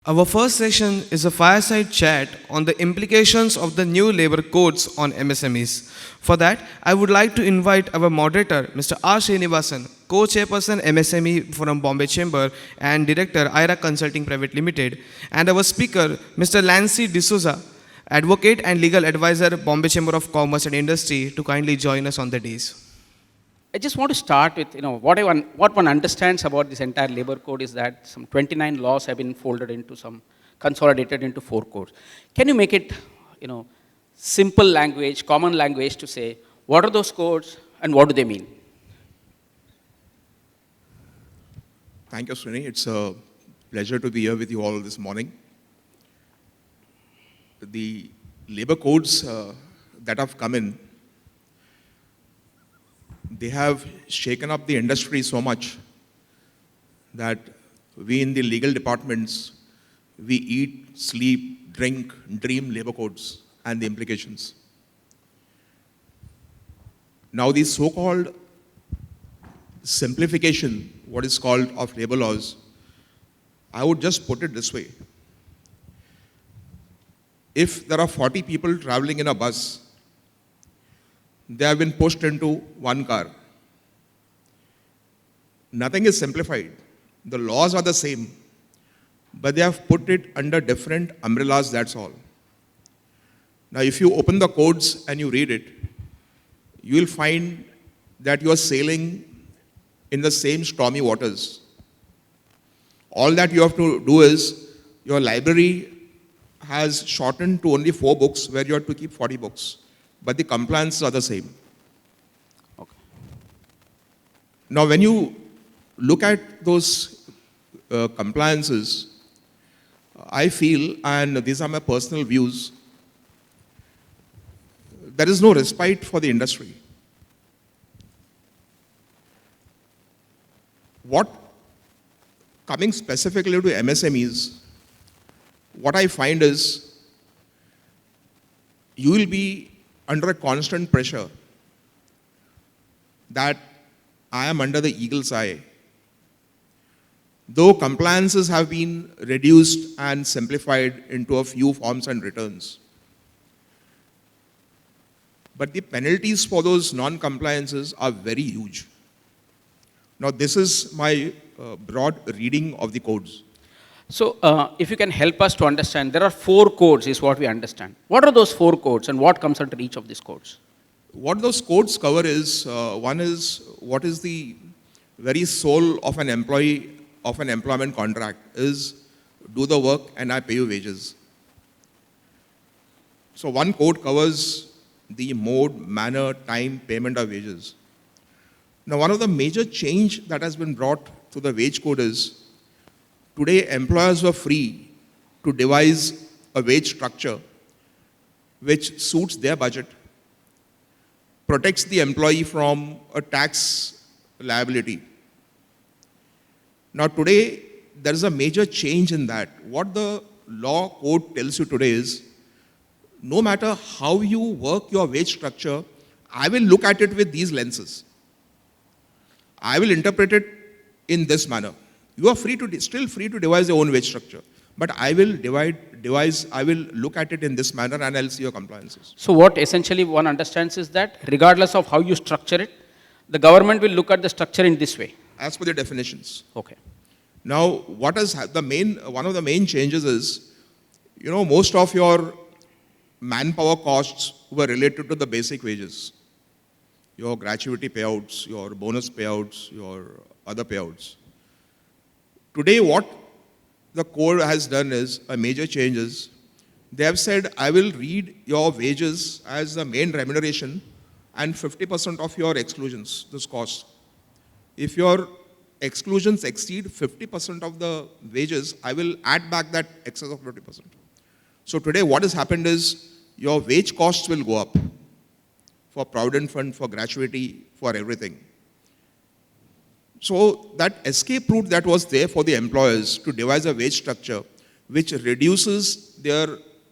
Our first session is a fireside chat on the implications of the new labor codes on MSMEs. For that, I would like to invite our moderator, Mr. R. Srinivasan, Co-Chairperson MSME from Bombay Chamber and Director AIRA Consulting Private Limited, and our speaker, Mr. Lancy D'Souza, Advocate and Legal Advisor, Bombay Chamber of Commerce and Industry, to kindly join us on the days. I just want to start with, what one understands about this entire labor code is that some 29 laws have been folded into consolidated into 4 codes. Can you make it, simple language, common language to say, what are those codes and what do they mean? Thank you, Srini. It's a pleasure to be here with you all this morning. The labor codes that have come in, they have shaken up the industry so much that we in the legal departments, we eat, sleep, drink, dream labor codes and the implications. Now these so-called simplification, what is called of labor laws, I would just put it this way. If there are 40 people traveling in a bus, they have been pushed into one car. Nothing is simplified. The laws are the same, but they have put it under different umbrellas, that's all. Now, if you open the codes and you read it, you will find that you are sailing in the same stormy waters. All that you have to do is, your library has shortened to only 4 books where you have to keep 40 books. But the compliances are the same. Okay. Now, when you look at those compliances, I feel, and these are my personal views, there is no respite for the industry. Coming specifically to MSMEs, what I find is, you will be under a constant pressure that I am under the eagle's eye. Though compliances have been reduced and simplified into a few forms and returns, but the penalties for those non-compliances are very huge. Now, this is my broad reading of the codes. So, if you can help us to understand, there are 4 codes is what we understand. What are those 4 codes and what comes under each of these codes? What those codes cover is, one is, what is the very soul of an employee of an employment contract is, do the work and I pay you wages. So one code covers the mode, manner, time, payment of wages. Now, one of the major change that has been brought to the wage code is, today, employers were free to devise a wage structure which suits their budget, protects the employee from a tax liability. Now, today, there is a major change in that. What the law code tells you today is, no matter how you work your wage structure, I will look at it with these lenses. I will interpret it in this manner. You are still free to devise your own wage structure, but I will look at it in this manner and I'll see your compliances. So what essentially one understands is that regardless of how you structure it, the government will look at the structure in this way. As per the definitions. Okay. Now, one of the main changes is, most of your manpower costs were related to the basic wages. Your gratuity payouts, your bonus payouts, your other payouts. Today, what the code has done is, a major change is, they have said, I will read your wages as the main remuneration and 50% of your exclusions, this cost. If your exclusions exceed 50% of the wages, I will add back that excess of 50%. So today, what has happened is, your wage costs will go up for provident fund, for gratuity, for everything. So that escape route that was there for the employers to devise a wage structure which reduces their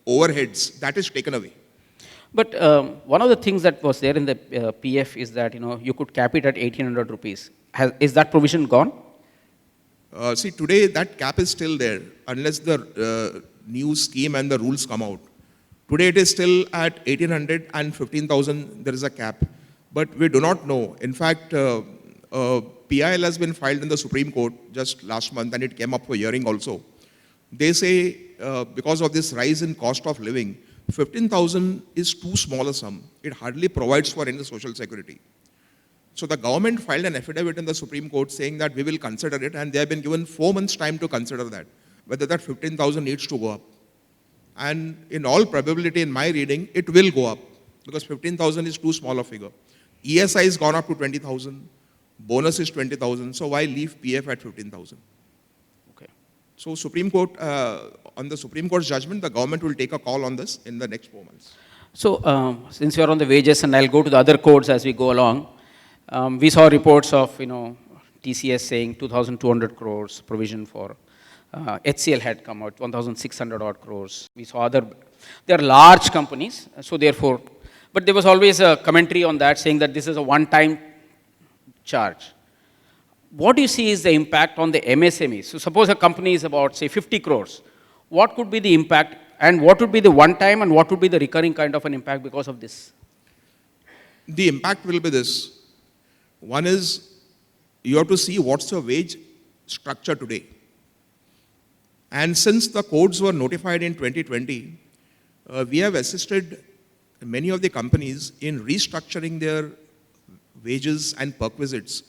overheads, that is taken away. But one of the things that was there in the PF is that you could cap it at 1,800 rupees. Is that provision gone? See, today that cap is still there unless the new scheme and the rules come out. Today it is still at 1800 and 15,000, there is a cap. But we do not know. In fact, PIL has been filed in the Supreme Court just last month and it came up for hearing also. They say because of this rise in cost of living, 15,000 is too small a sum. It hardly provides for any social security. So the government filed an affidavit in the Supreme Court saying that we will consider it, and they have been given 4 months' time to consider that, whether that 15,000 needs to go up. And in all probability, in my reading, it will go up because 15,000 is too small a figure. ESI is gone up to 20,000, bonus is 20,000, so why leave PF at 15,000? Okay. So Supreme Court, on the Supreme Court's judgment, the government will take a call on this in the next 4 months. So since you are on the wages, and I'll go to the other codes as we go along, we saw reports of, TCS saying 2,200 crores provision for HCL had come out, 1,600 odd crores. We saw they are large companies, so therefore, but there was always a commentary on that saying that this is a one-time charge. What do you see is the impact on the MSMEs? So suppose a company is about, say, 50 crores. What could be the impact, and what would be the one-time, and what would be the recurring kind of an impact because of this? The impact will be this. One is, you have to see what's the wage structure today. And since the codes were notified in 2020, we have assisted many of the companies in restructuring their wages and perquisites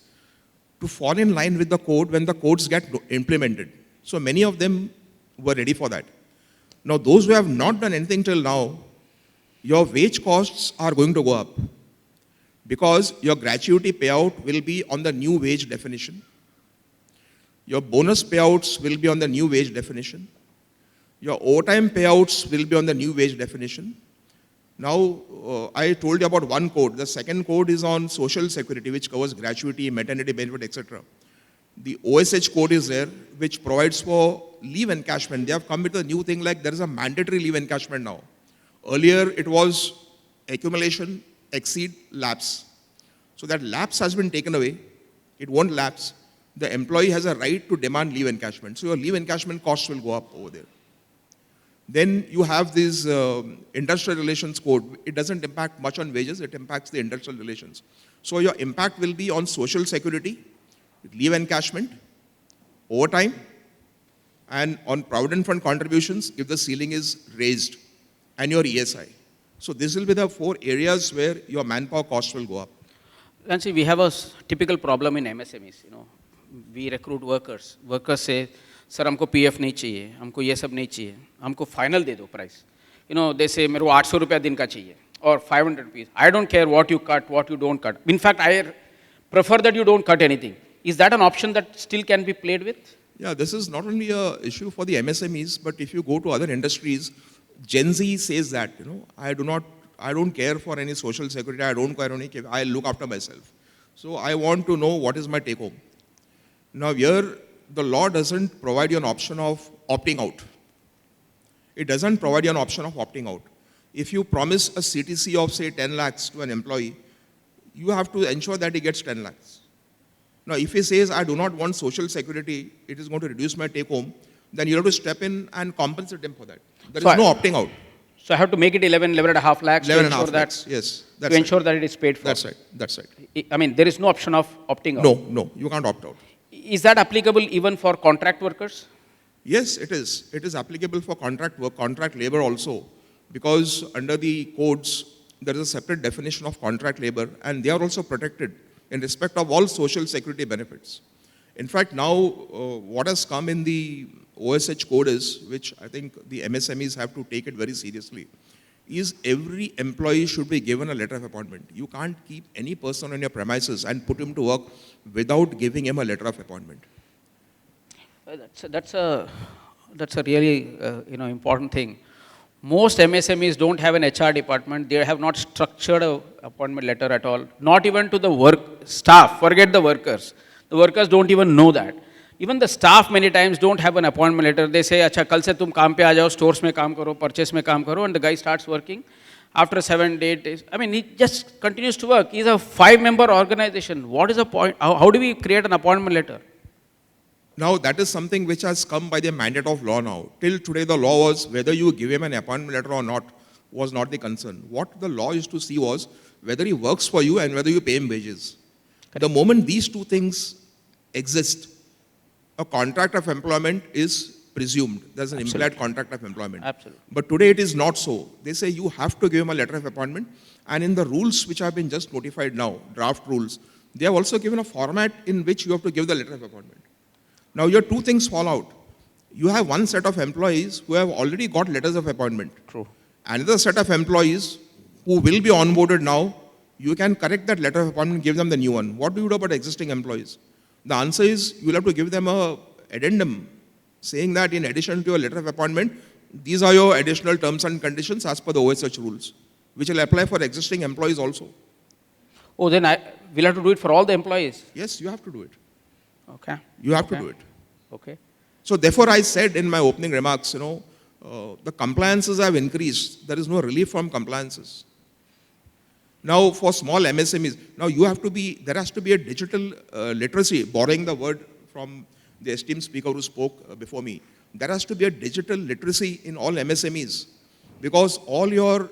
to fall in line with the code when the codes get implemented. So many of them were ready for that. Now, those who have not done anything till now, your wage costs are going to go up because your gratuity payout will be on the new wage definition. Your bonus payouts will be on the new wage definition. Your overtime payouts will be on the new wage definition. Now, I told you about one code. The second code is on social security, which covers gratuity, maternity benefit, etc. The OSH code is there, which provides for leave encashment. They have come with a new thing like there is a mandatory leave encashment now. Earlier, it was accumulation, exceed, lapse. So that lapse has been taken away. It won't lapse. The employee has a right to demand leave encashment. So your leave encashment costs will go up over there. Then you have this industrial relations code. It doesn't impact much on wages, it impacts the industrial relations. So your impact will be on social security, leave encashment, overtime, and on provident fund contributions if the ceiling is raised, and your ESI. So this will be the 4 areas where your manpower costs will go up. Lancy, we have a typical problem in MSMEs. We recruit workers. Workers say, sir, हमको PF नहीं चाहिए, हमको ये सब नहीं चाहिए, हमको final दे दो price. They say, मेरे को 800 रुपया दिन का चाहिए, or 500 rupees. I don't care what you cut, what you don't cut. In fact, I prefer that you don't cut anything. Is that an option that still can be played with? Yeah, this is not only an issue for the MSMEs, but if you go to other industries, Gen Z says that, I don't care for any social security, I don't care any, I look after myself. So I want to know what is my take home. Now here, the law doesn't provide you an option of opting out. It doesn't provide you an option of opting out. If you promise a CTC of say 10 lakhs to an employee, you have to ensure that he gets 10 lakhs. Now if he says, I do not want social security, it is going to reduce my take home, then you have to step in and compensate him for that. There is no opting out. So I have to make it 11.5 lakhs 11 to ensure that, yes, to ensure that it is paid for. That's right. I mean, there is no option of opting out. No, you can't opt out. Is that applicable even for contract workers? Yes, it is. It is applicable for contract work, contract labor also, because under the codes, there is a separate definition of contract labor, and they are also protected in respect of all social security benefits. In fact, now what has come in the OSH code is, which I think the MSMEs have to take it very seriously, is every employee should be given a letter of appointment. You can't keep any person on your premises and put him to work without giving him a letter of appointment. That's a really important thing. Most MSMEs don't have an HR department. They have not structured an appointment letter at all. Not even to the staff. Forget the workers. The workers don't even know that. Even the staff many times don't have an appointment letter. They say, अच्छा कल से तुम काम पे आ जाओ, stores में काम करो, purchase में काम करो, and the guy starts working. After 7-8 days, I mean, he just continues to work. He's a 5-member organization. What is the point? How do we create an appointment letter? Now, that is something which has come by the mandate of law now. Till today, the law was whether you give him an appointment letter or not was not the concern. What the law used to see was whether he works for you and whether you pay him wages. The moment these two things exist, a contract of employment is presumed. There's an implied contract of employment. Absolutely. But today it is not so. They say you have to give him a letter of appointment, and in the rules which have been just notified now, draft rules, they have also given a format in which you have to give the letter of appointment. Now your two things fall out. You have one set of employees who have already got letters of appointment. True. Another set of employees who will be onboarded now, you can correct that letter of appointment, give them the new one. What do you do about existing employees? The answer is you will have to give them a addendum saying that in addition to your letter of appointment, these are your additional terms and conditions as per the OSH rules, which will apply for existing employees also. Oh, then we'll have to do it for all the employees? Yes, you have to do it. Okay. You have to do it. Okay. So therefore, I said in my opening remarks, the compliances have increased. There is no relief from compliances. Now, for small MSMEs, now there has to be a digital literacy, borrowing the word from the esteemed speaker who spoke before me. There has to be a digital literacy in all MSMEs, because all your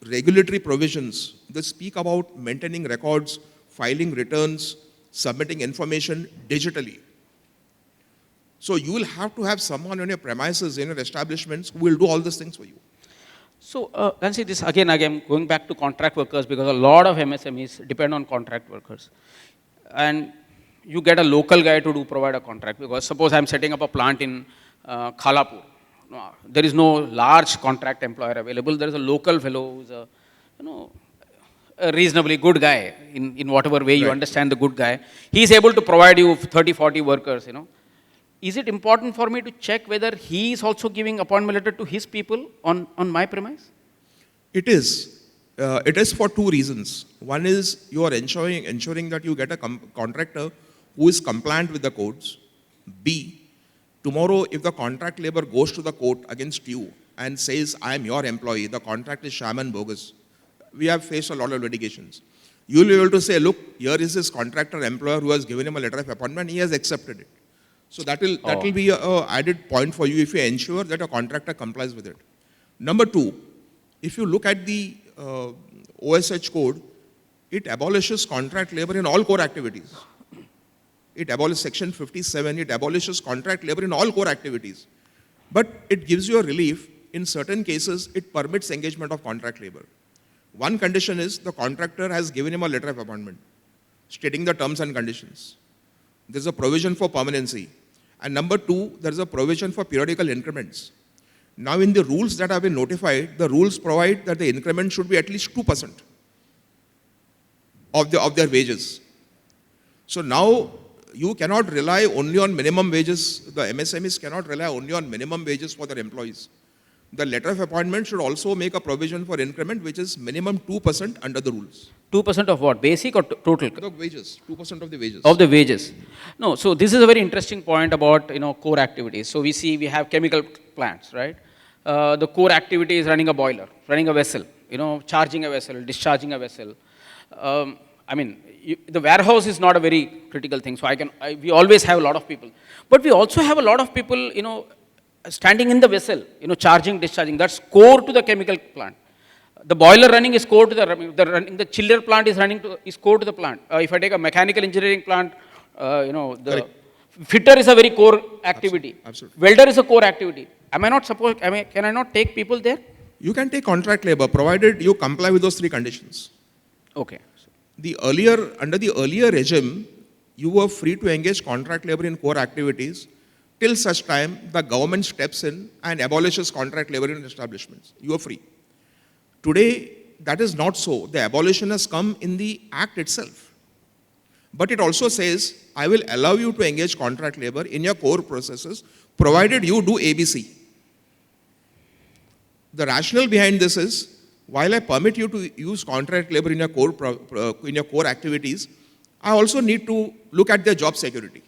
regulatory provisions, they speak about maintaining records, filing returns, submitting information digitally. So you will have to have someone on your premises, in your establishments, who will do all these things for you. So, Lancy, this again, going back to contract workers, because a lot of MSMEs depend on contract workers. And you get a local guy to provide a contract, because suppose I'm setting up a plant in Khalapur. There is no large contract employer available. There is a local fellow who's a reasonably good guy in whatever way you understand the good guy. He is able to provide you 30, 40 workers, Is it important for me to check whether he is also giving appointment letter to his people on my premise? It is. It is for two reasons. One is you are ensuring that you get a contractor who is compliant with the codes. B, tomorrow if the contract labor goes to the court against you and says, I am your employee, the contract is sham and bogus. We have faced a lot of litigations. You will be able to say, look, here is his contractor employer who has given him a letter of appointment, he has accepted it. So that will be an added point for you if you ensure that a contractor complies with it. Number two, if you look at the OSH code, it abolishes contract labor in all core activities. It abolishes section 57, it abolishes contract labor in all core activities. But it gives you a relief. In certain cases, it permits engagement of contract labor. One condition is the contractor has given him a letter of appointment stating the terms and conditions. There's a provision for permanency. And number two, there's a provision for periodical increments. Now in the rules that have been notified, the rules provide that the increment should be at least 2% of their wages. So now you cannot rely only on minimum wages. The MSMEs cannot rely only on minimum wages for their employees. The letter of appointment should also make a provision for increment, which is minimum 2% under the rules. 2% of what? Basic or total? The wages, 2% of the wages. Of the wages. No, so this is a very interesting point about, core activities. So we have chemical plants, right? The core activity is running a boiler, running a vessel, charging a vessel, discharging a vessel. The warehouse is not a very critical thing. So we always have a lot of people. But we also have a lot of people, standing in the vessel, charging, discharging. That's core to the chemical plant. The boiler running is core to the chiller plant is core to the plant. If I take a mechanical engineering plant, the fitter is a very core activity. Absolutely. Welder is a core activity. Can I not take people there? You can take contract labor, provided you comply with those three conditions. Okay. Under the earlier regime, you were free to engage contract labor in core activities till such time the government steps in and abolishes contract labor in establishments. You are free. Today, that is not so. The abolition has come in the Act itself. But it also says, I will allow you to engage contract labor in your core processes, provided you do ABC. The rationale behind this is, while I permit you to use contract labor in your core activities, I also need to look at their job security.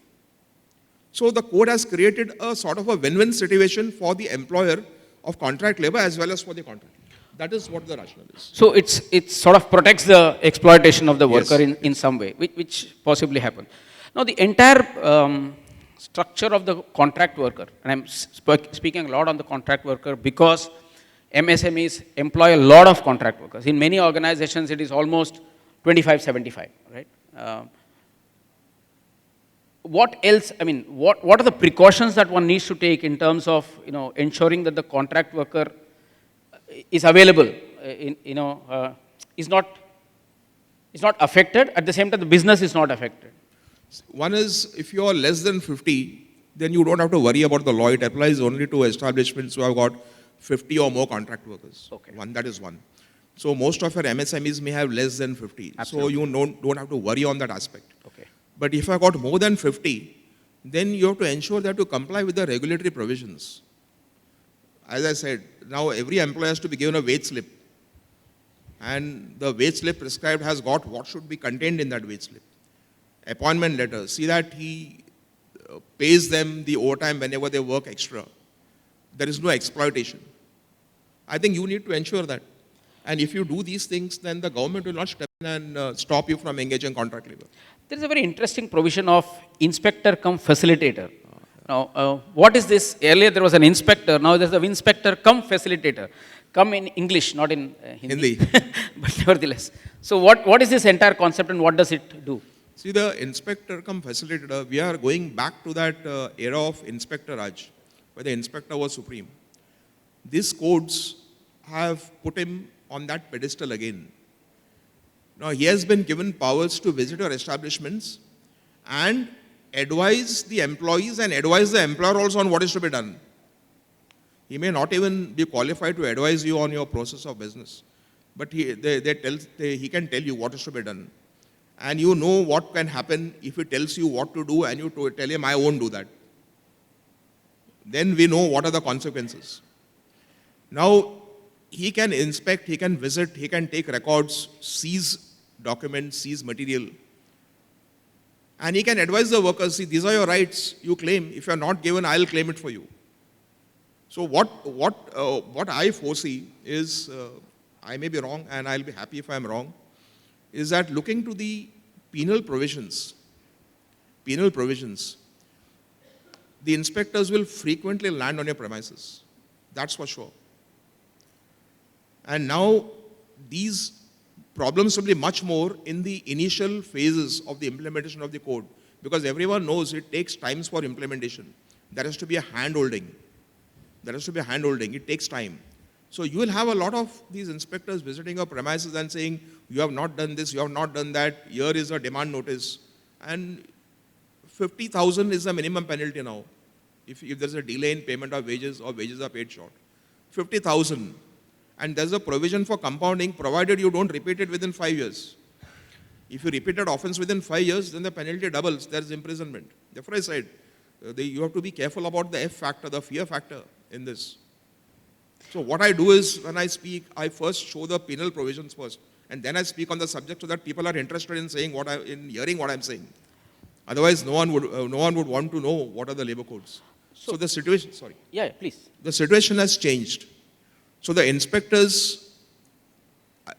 So the code has created a sort of a win-win situation for the employer of contract labor as well as for the contract. That is what the rationale is. So it sort of protects the exploitation of the worker in some way, which possibly happen. Now the entire structure of the contract worker, and I'm speaking a lot on the contract worker because MSMEs employ a lot of contract workers. In many organizations, it is almost 25-75, right? What else, I mean, what are the precautions that one needs to take in terms of, ensuring that the contract worker is available, is not affected, at the same time the business is not affected? One is, if you are less than 50, then you don't have to worry about the law. It applies only to establishments who have got 50 or more contract workers. Okay. That is one. So most of your MSMEs may have less than 50. Absolutely. So you don't have to worry on that aspect. Okay. But if I got more than 50, then you have to ensure that you comply with the regulatory provisions. As I said, now every employee has to be given a wage slip. And the wage slip prescribed has got what should be contained in that wage slip. Appointment letter, see that he pays them the overtime whenever they work extra. There is no exploitation. I think you need to ensure that. And if you do these things, then the government will not step in and stop you from engaging contract labor. There is a very interesting provision of inspector come facilitator. Now, what is this? Earlier there was an inspector, now there's an inspector come facilitator. Come in English, not in Hindi. But nevertheless. So what is this entire concept and what does it do? See, the inspector come facilitator, we are going back to that era of Inspector Raj, where the inspector was supreme. These codes have put him on that pedestal again. Now, he has been given powers to visit your establishments and advise the employees and advise the employer also on what is to be done. He may not even be qualified to advise you on your process of business, but he can tell you what is to be done. And you know what can happen if he tells you what to do and you tell him, I won't do that. Then we know what are the consequences. Now, he can inspect, he can visit, he can take records, seize documents, seize material. And he can advise the workers, see, these are your rights, you claim. If you are not given, I'll claim it for you. So what I foresee is, I may be wrong and I'll be happy if I'm wrong, is that looking to the penal provisions, the inspectors will frequently land on your premises. That's for sure. And now these problems will be much more in the initial phases of the implementation of the code, because everyone knows it takes times for implementation. There has to be a hand-holding. It takes time. So you will have a lot of these inspectors visiting your premises and saying, you have not done this, you have not done that, here is a demand notice. And 50,000 is the minimum penalty now. If there's a delay in payment of wages or wages are paid short. 50,000. And there's a provision for compounding provided you don't repeat it within 5 years. If you repeat an offense within 5 years, then the penalty doubles, there's imprisonment. Therefore I said, you have to be careful about the F factor, the fear factor in this. So what I do is, when I speak, I first show the penal provisions first, and then I speak on the subject so that people are interested in hearing what I'm saying. Otherwise, no one would want to know what are the labor codes. So the situation, sorry. Yeah, please. The situation has changed. So the inspectors,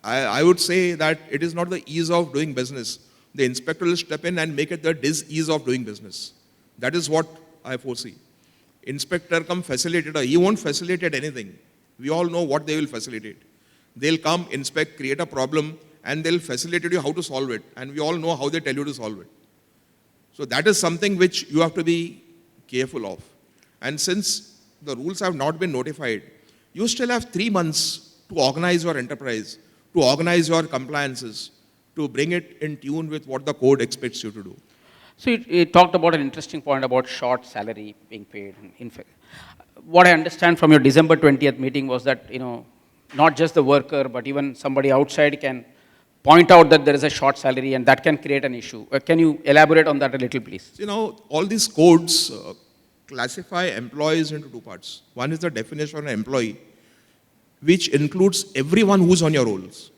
I would say that it is not the ease of doing business. The inspector will step in and make it the dis-ease of doing business. That is what I foresee. Inspector come facilitator, he won't facilitate anything. We all know what they will facilitate. They'll come, inspect, create a problem, and they'll facilitate you how to solve it. And we all know how they tell you to solve it. So that is something which you have to be careful of. And since the rules have not been notified, you still have 3 months to organize your enterprise, to organize your compliances, to bring it in tune with what the code expects you to do. So you talked about an interesting point about short salary being paid. In fact, what I understand from your December 20th meeting was that, not just the worker, but even somebody outside can point out that there is a short salary and that can create an issue. Can you elaborate on that a little, please? All these codes classify employees into 2 parts. One is the definition of an employee, which includes everyone who's on your rolls.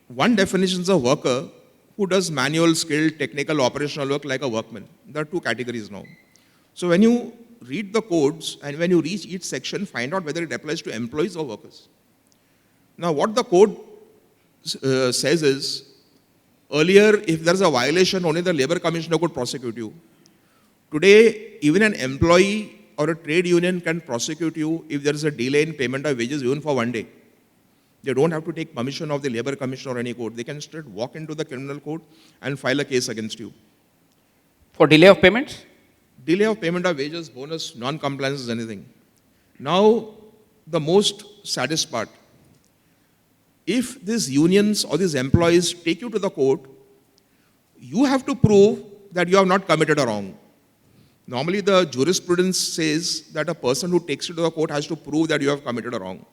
One definition is a worker who does manual, skilled, technical, operational work like a workman. There are 2 categories now. So when you read the codes and when you reach each section, find out whether it applies to employees or workers. Now what the code says is, earlier if there's a violation, only the labor commissioner could prosecute you. Today, even an employee or a trade union can prosecute you if there is a delay in payment of wages even for 1 day. They don't have to take permission of the Labor Commission or any court. They can straight walk into the criminal court and file a case against you. For delay of payments? Delay of payment of wages, bonus, non-compliance is anything. Now, the most saddest part. If these unions or these employees take you to the court, you have to prove that you have not committed a wrong. Normally, the jurisprudence says that a person who takes you to the court has to prove that you have committed a wrong.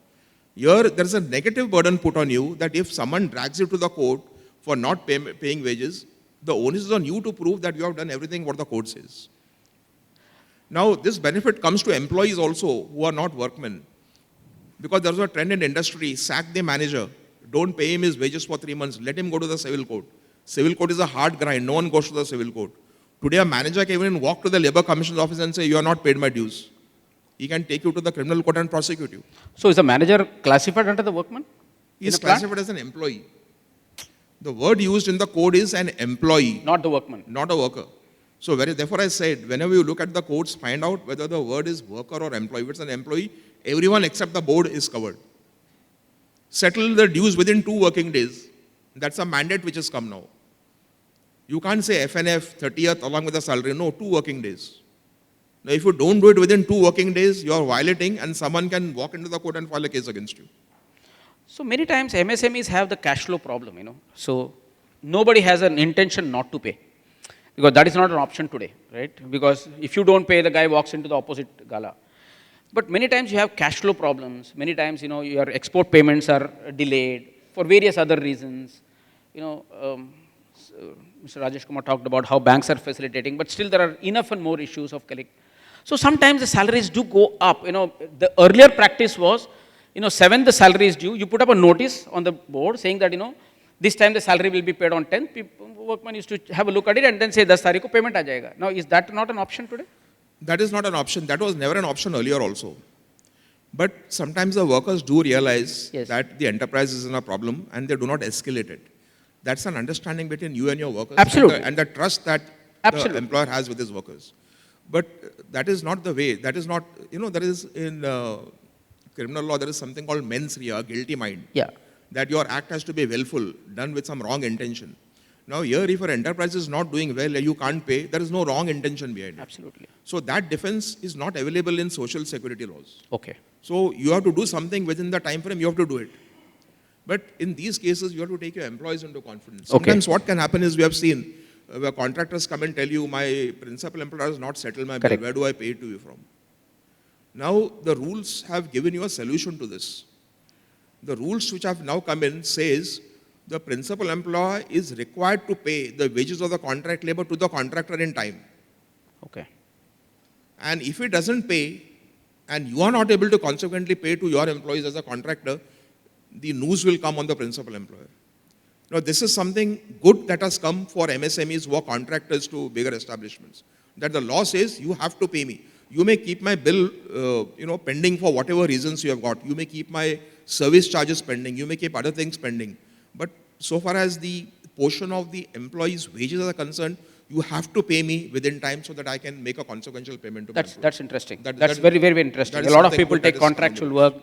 Here, there is a negative burden put on you that if someone drags you to the court for not paying wages, the onus is on you to prove that you have done everything what the court says. Now, this benefit comes to employees also who are not workmen. Because there was a trend in industry, sack the manager, don't pay him his wages for 3 months, let him go to the civil court. Civil court is a hard grind, no one goes to the civil court. Today, a manager can even walk to the Labor Commission's office and say, you are not paid my dues. He can take you to the criminal court and prosecute you. So is the manager classified under the workman? He is classified as an employee. The word used in the code is an employee. Not the workman. Not a worker. So therefore I said, whenever you look at the codes, find out whether the word is worker or employee. If it's an employee, everyone except the board is covered. Settle the dues within 2 working days. That's a mandate which has come now. You can't say FNF 30th along with the salary. No, 2 working days. Now, if you don't do it within 2 working days, you are violating and someone can walk into the court and file a case against you. So many times MSMEs have the cash flow problem, So nobody has an intention not to pay. Because that is not an option today, right? Because if you don't pay, the guy walks into the opposite gala. But many times you have cash flow problems. Many times, your export payments are delayed for various other reasons. Mr. Rajesh Kumar talked about how banks are facilitating, but still there are enough and more issues of collect. So sometimes the salaries do go up. The earlier practice was, 7th the salary is due. You put up a notice on the board saying that, this time the salary will be paid on 10th. Workman used to have a look at it and then say, 10 तारीख को payment आ जाएगा. Now, is that not an option today? That is not an option. That was never an option earlier also. But sometimes the workers do realize that the enterprise is in a problem and they do not escalate it. That's an understanding between you and your workers. Absolutely. And the trust that the employer has with his workers. But that is not the way. That is not, there is in criminal law, there is something called mens rea, guilty mind. Yeah. That your act has to be willful, done with some wrong intention. Now here, if your enterprise is not doing well and you can't pay, there is no wrong intention behind it. Absolutely. So that defense is not available in social security laws. Okay. So you have to do something within the time frame, you have to do it. But in these cases, you have to take your employees into confidence. Sometimes what can happen is, we have seen, where contractors come and tell you, my principal employer has not settled my bill, where do I pay it to you from? Now, the rules have given you a solution to this. The rules which have now come in says, the principal employer is required to pay the wages of the contract labor to the contractor in time. Okay. And if he doesn't pay, and you are not able to consequently pay to your employees as a contractor, the news will come on the principal employer. Now, this is something good that has come for MSMEs who are contractors to bigger establishments. That the law says, you have to pay me. You may keep my bill, pending for whatever reasons you have got. You may keep my service charges pending. You may keep other things pending. But so far as the portion of the employee's wages are concerned, you have to pay me within time so that I can make a consequential payment to my employer. That's interesting. That's very, very, very interesting. A lot of people take contractual work,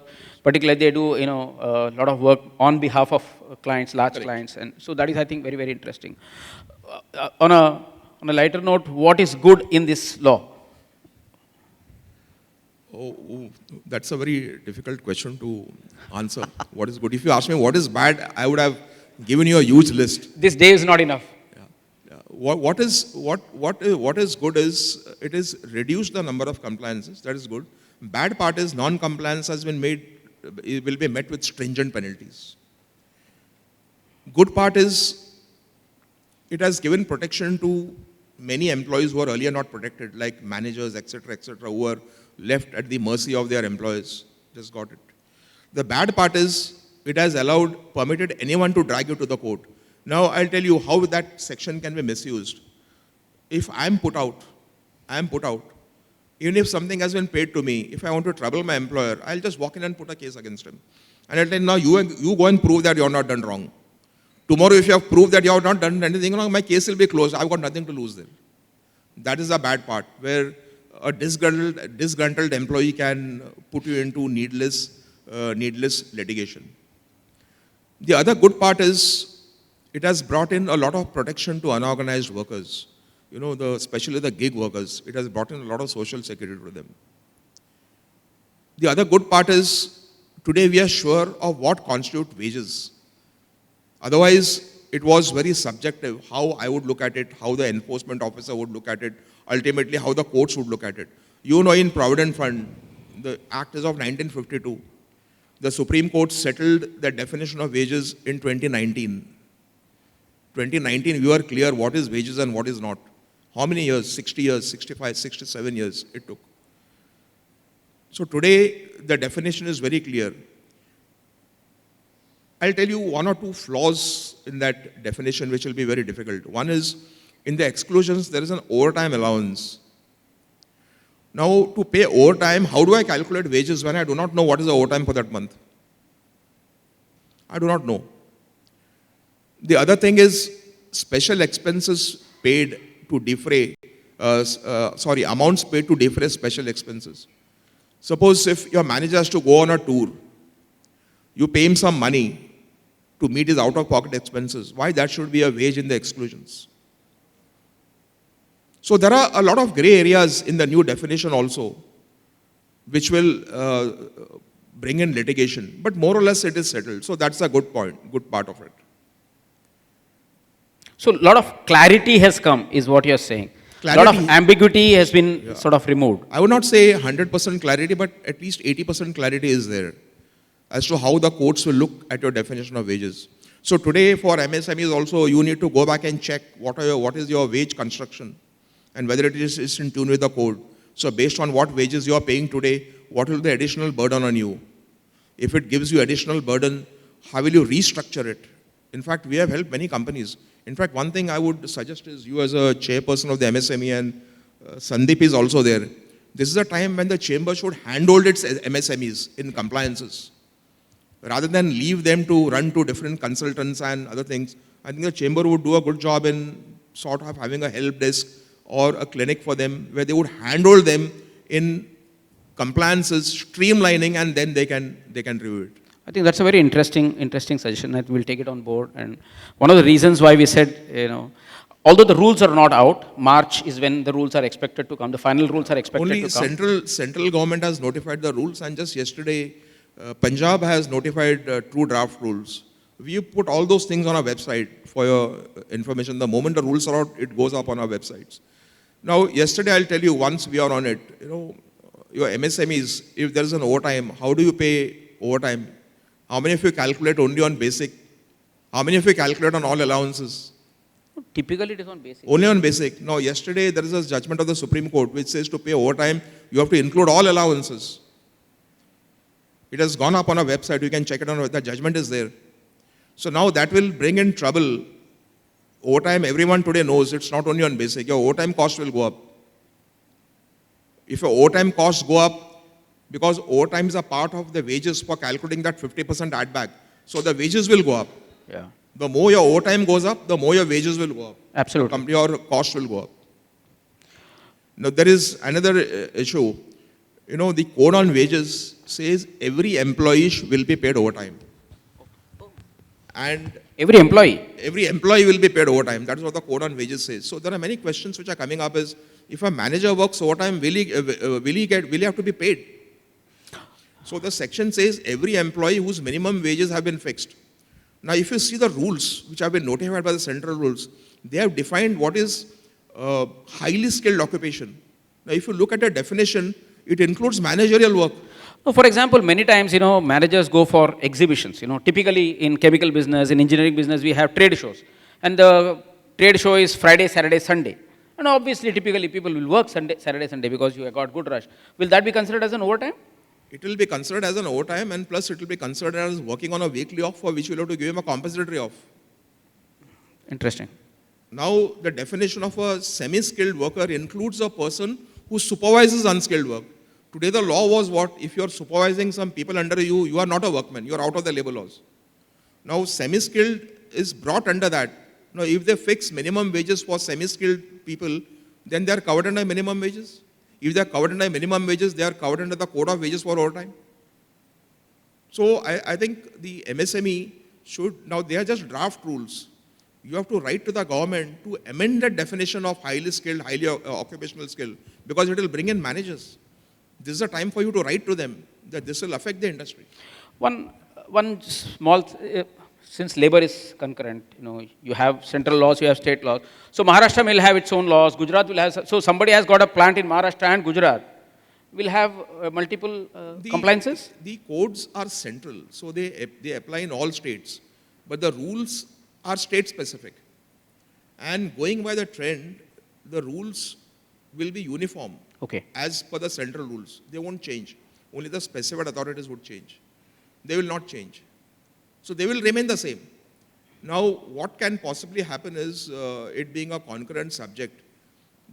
particularly they do, a lot of work on behalf of clients, large clients. And so that is, I think, very, very interesting. On a lighter note, what is good in this law? Oh, that's a very difficult question to answer. What is good? If you ask me what is bad, I would have given you a huge list. This day is not enough. Yeah. What is good is, it is reduced the number of compliances. That is good. Bad part is non-compliance has been made, it will be met with stringent penalties. Good part is, it has given protection to many employees who were earlier not protected, like managers, etc., who were left at the mercy of their employers. Just got it. The bad part is, it has permitted anyone to drag you to the court. Now, I'll tell you how that section can be misused. If I'm put out, even if something has been paid to me, if I want to trouble my employer, I'll just walk in and put a case against him. And I'll tell him, now you go and prove that you're not done wrong. Tomorrow, if you have proved that you have not done anything wrong, my case will be closed. I've got nothing to lose there. That is the bad part, where a disgruntled employee can put you into needless litigation. The other good part is it has brought in a lot of protection to unorganized workers. You know, especially the gig workers. It has brought in a lot of social security to them. The other good part is today we are sure of what constitutes wages. Otherwise, it was very subjective how I would look at it, how the enforcement officer would look at it, ultimately how the courts would look at it. You know, in Provident Fund, the Act is of 1952. The Supreme Court settled the definition of wages in 2019. 2019, we were clear what is wages and what is not. How many years? 60 years, 65, 67 years it took. So today, the definition is very clear. I'll tell you one or two flaws in that definition which will be very difficult. One is, in the exclusions, there is an overtime allowance. Now, to pay overtime, how do I calculate wages when I do not know what is the overtime for that month? I do not know. The other thing is special expenses paid to defray, amounts paid to defray special expenses. Suppose if your manager has to go on a tour, you pay him some money to meet his out-of-pocket expenses. Why that should be a wage in the exclusions? So there are a lot of gray areas in the new definition also, which will bring in litigation. But more or less it is settled. So that's a good point, good part of it. So a lot of clarity has come, is what you're saying. A lot of ambiguity has been sort of removed. I would not say 100% clarity, but at least 80% clarity is there as to how the courts will look at your definition of wages. So today for MSMEs also, you need to go back and check what is your wage construction and whether it is in tune with the code. So based on what wages you are paying today, what will be the additional burden on you? If it gives you additional burden, how will you restructure it? In fact, we have helped many companies. In fact, one thing I would suggest is you as a chairperson of the MSME, and Sandeep is also there. This is a time when the chamber should handhold its MSMEs in compliances. Rather than leave them to run to different consultants and other things, I think the chamber would do a good job in sort of having a help desk or a clinic for them where they would handhold them in compliances, streamlining, and then they can review it. I think that's a very interesting suggestion, and we'll take it on board. And one of the reasons why we said, although the rules are not out, March is when the rules are expected to come. The final rules are expected to come. Only central government has notified the rules, and just yesterday, Punjab has notified 2 draft rules. We put all those things on our website for your information. The moment the rules are out, it goes up on our websites. Now, yesterday, I'll tell you, once we are on it, your MSMEs, if there is an overtime, how do you pay overtime? How many of you calculate only on basic? How many of you calculate on all allowances? Typically, it is on basic. Only on basic. Now, yesterday, there is a judgment of the Supreme Court which says to pay overtime, you have to include all allowances. It has gone up on our website. You can check it on the judgment is there. So now that will bring in trouble. Overtime, everyone today knows it's not only on basic. Your overtime cost will go up. If your overtime costs go up, because overtime is a part of the wages for calculating that 50% add back. So the wages will go up. Yeah. The more your overtime goes up, the more your wages will go up. Absolutely. Your cost will go up. Now there is another issue. The code on wages says every employee will be paid overtime. And every employee will be paid overtime. That's what the code on wages says. So there are many questions which are coming up is, if a manager works overtime, will he have to be paid? So the section says every employee whose minimum wages have been fixed. Now, if you see the rules which have been notified by the central rules, they have defined what is highly skilled occupation. Now, if you look at the definition, it includes managerial work. For example, many times, managers go for exhibitions. Typically in chemical business, in engineering business, we have trade shows. And the trade show is Friday, Saturday, Sunday. And obviously, typically, people will work Saturday, Sunday because you have got good rush. Will that be considered as an overtime? It will be considered as an overtime, and plus it will be considered as working on a weekly off for which you will have to give him a compensatory off. Interesting. Now, the definition of a semi-skilled worker includes a person who supervises unskilled work. Today, the law was what? If you are supervising some people under you, you are not a workman. You are out of the labor laws. Now, semi-skilled is brought under that. Now, if they fix minimum wages for semi-skilled people, then they are covered under minimum wages. If they are covered under minimum wages, they are covered under the code of wages for overtime. So I think the MSME should, now they are just draft rules. You have to write to the government to amend the definition of highly skilled, highly occupational skill, because it will bring in managers. This is a time for you to write to them that this will affect the industry. One small, since labor is concurrent, you have central laws, you have state laws. So Maharashtra will have its own laws, Gujarat will have, so somebody has got a plant in Maharashtra and Gujarat, will have multiple compliances? The codes are central, so they apply in all states, but the rules are state specific. And going by the trend, the rules will be uniform. Okay. As per the central rules. They won't change. Only the specified authorities would change. They will not change. So they will remain the same. Now, what can possibly happen is, it being a concurrent subject,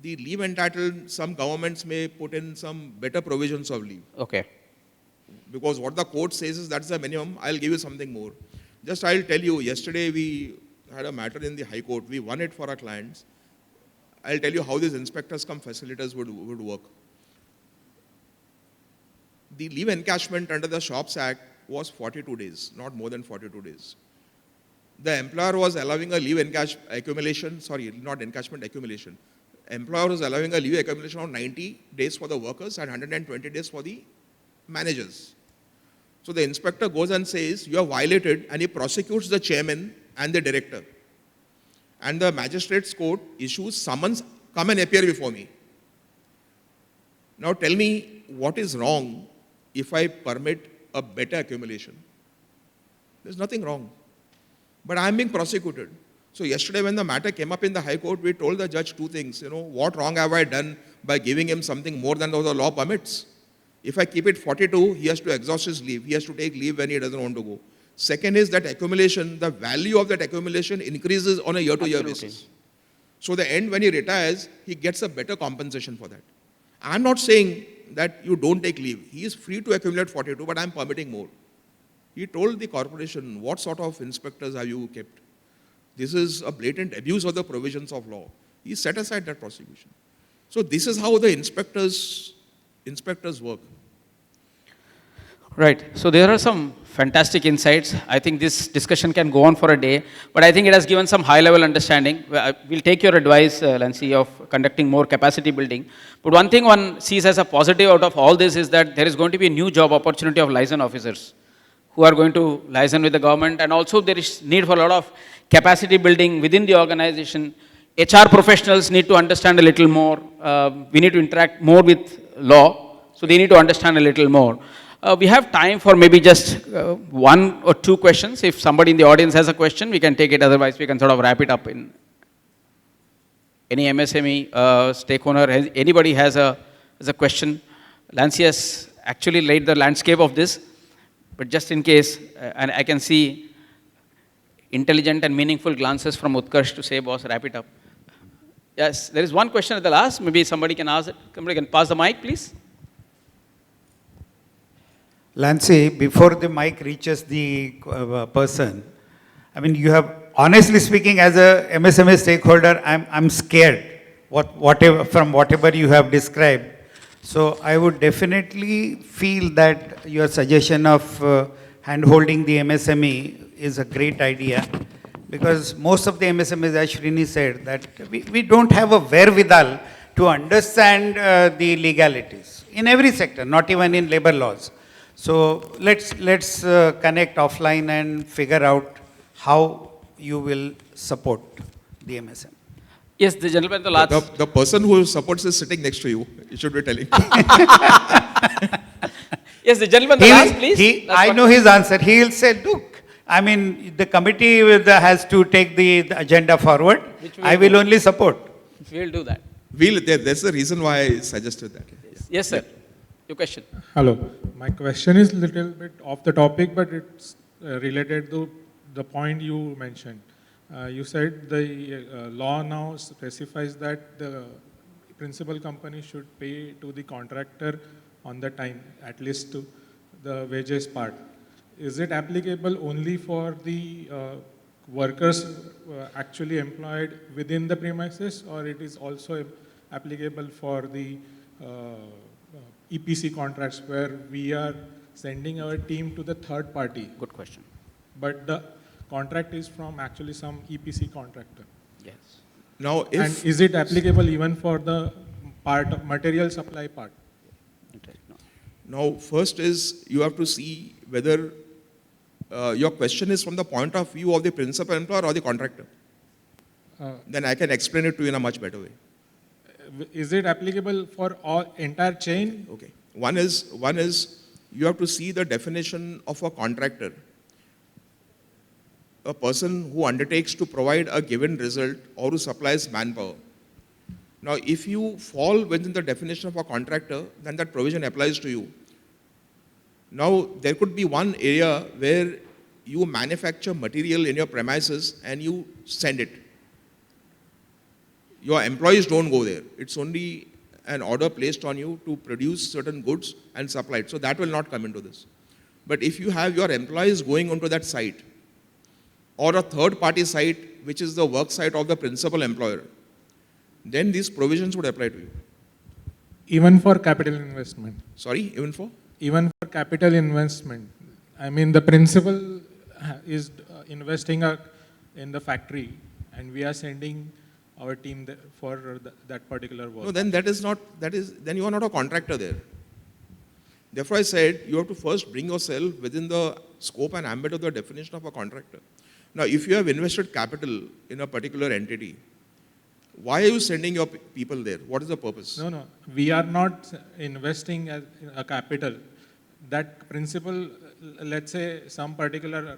the leave entitled, some governments may put in some better provisions of leave. Okay. Because what the code says is that's the minimum, I'll give you something more. Just I'll tell you, yesterday we had a matter in the High Court. We won it for our clients. I'll tell you how these inspectors come facilitators would work. The leave encashment under the Shops Act was 42 days, not more than 42 days. The employer was allowing a leave accumulation, Employer was allowing a leave accumulation of 90 days for the workers and 120 days for the managers. So the inspector goes and says, you have violated, and he prosecutes the chairman and the director. And the magistrate's court issues summons, come and appear before me. Now tell me what is wrong if I permit a better accumulation. There's nothing wrong. But I am being prosecuted. So yesterday when the matter came up in the High Court, we told the judge two things. What wrong have I done by giving him something more than the law permits? If I keep it 42, he has to exhaust his leave. He has to take leave when he doesn't want to go. Second is that accumulation, the value of that accumulation increases on a year-to-year basis. So the end, when he retires, he gets a better compensation for that. I'm not saying that you don't take leave. He is free to accumulate 42, but I'm permitting more. He told the corporation, what sort of inspectors have you kept? This is a blatant abuse of the provisions of law. He set aside that prosecution. So this is how the inspectors work. Right. So there are some fantastic insights. I think this discussion can go on for a day, but I think it has given some high-level understanding. We'll take your advice, Lancy, of conducting more capacity building. But one thing one sees as a positive out of all this is that there is going to be a new job opportunity of liaison officers who are going to liaison with the government, and also there is need for a lot of capacity building within the organization. HR professionals need to understand a little more. We need to interact more with law, so they need to understand a little more. We have time for maybe just one or two questions. If somebody in the audience has a question, we can take it. Otherwise, we can sort of wrap it up in any MSME stakeholder. Anybody has a question? Lancy has actually laid the landscape of this, but just in case, and I can see intelligent and meaningful glances from Utkarsh to say, boss, wrap it up. Yes, there is one question at the last. Maybe somebody can ask it. Somebody can pass the mic, please. Lancy, before the mic reaches the person, I mean, you have, honestly speaking, as a MSME stakeholder, I'm scared from whatever you have described. So I would definitely feel that your suggestion of hand-holding the MSME is a great idea, because most of the MSMEs, as Srini said, that we don't have a wherewithal to understand the legalities in every sector, not even in labor laws. So let's connect offline and figure out how you will support the MSM. Yes, the gentleman, the last. The person who supports is sitting next to you. You should be telling. Yes, the gentleman, the last, please. I know his answer. He'll say, look, I mean, the committee has to take the agenda forward. I will only support. We'll do that. That's the reason why I suggested that. Yes, sir. Your question. Hello. My question is a little bit off the topic, but it's related to the point you mentioned. You said the law now specifies that the principal company should pay to the contractor on the time, at least to the wages part. Is it applicable only for the workers actually employed within the premises, or it is also applicable for the EPC contracts where we are sending our team to the third party, Good question. but the contract is from actually some EPC contractor? Yes. Now, And if, is it applicable even for the part of material supply part? now first is you have to see whether your question is from the point of view of the principal employer or the contractor. Then I can explain it to you in a much better way. Is it applicable for all entire chain? Okay. One is you have to see the definition of a contractor. A person who undertakes to provide a given result or who supplies manpower. Now, if you fall within the definition of a contractor, then that provision applies to you. Now, there could be one area where you manufacture material in your premises and you send it. Your employees don't go there. It's only an order placed on you to produce certain goods and supply it. So that will not come into this. But if you have your employees going onto that site or a third party site, which is the work site of the principal employer, then these provisions would apply to you. Even for capital investment? Sorry, even for? Even for capital investment. I mean, the principal is investing in the factory and we are sending our team for that particular work. No, then then you are not a contractor there. Therefore, I said you have to first bring yourself within the scope and ambit of the definition of a contractor. Now, if you have invested capital in a particular entity, why are you sending your people there? What is the purpose? No, we are not investing as a capital. That principal, let's say some particular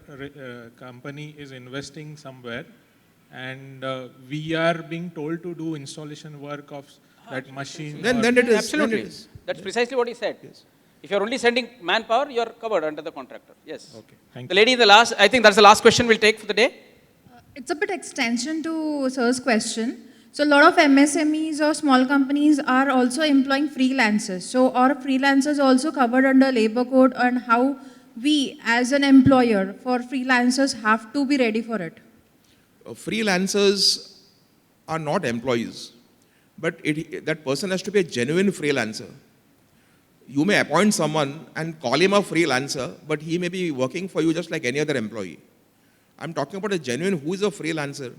company is investing somewhere and we are being told to do installation work of that machine. Then it is. Absolutely. Then it is. That's precisely what he said. Yes. If you're only sending manpower, you're covered under the contractor. Yes. Okay, thank The you. lady in the last, I think that's the last question we'll take for the day. It's a bit extension to Sir's question. So a lot of MSMEs or small companies are also employing freelancers. So are freelancers also covered under labor code, and how we as an employer for freelancers have to be ready for it? Freelancers are not employees, but that person has to be a genuine freelancer. You may appoint someone and call him a freelancer, but he may be working for you just like any other employee. I'm talking about a genuine who is a freelancer.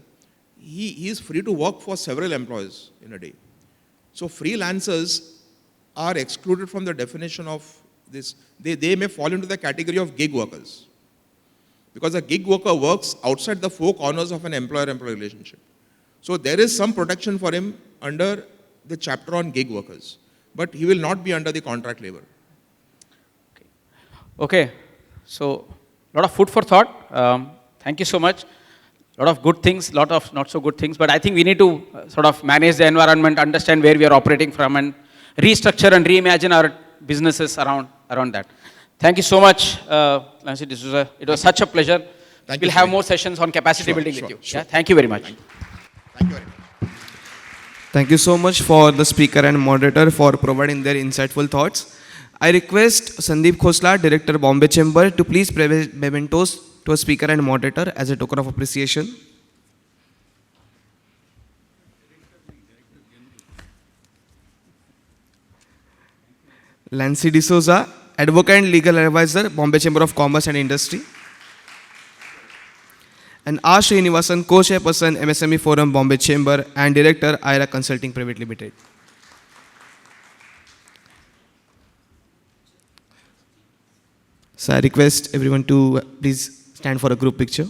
He is free to work for several employees in a day. So freelancers are excluded from the definition of this. They may fall into the category of gig workers. Because a gig worker works outside the four corners of an employer-employee relationship. So there is some protection for him under the chapter on gig workers. But he will not be under the contract labor. Okay. So, a lot of food for thought. Thank you so much. A lot of good things, a lot of not so good things. But I think we need to sort of manage the environment, understand where we are operating from, and restructure and reimagine our businesses around that. Thank you so much, Lancy D'Souza. It was such a pleasure. Thank you, We'll have Srini. more sessions on capacity Sure, building sure, with you. sure. Yeah? Thank you very much. Thank you very much. Thank you so much for the speaker and moderator for providing their insightful thoughts. I request Sandeep Khosla, Director Bombay Chamber, to please present mementos to a speaker and moderator as a token of appreciation. Lancy D'Souza, Advocate and Legal Advisor, Bombay Chamber of Commerce and Industry. And R. Srinivasan, Co-Chairperson, MSME Forum, Bombay Chamber, and Director, AIRA Consulting Private Limited. So I request everyone to please stand for a group picture.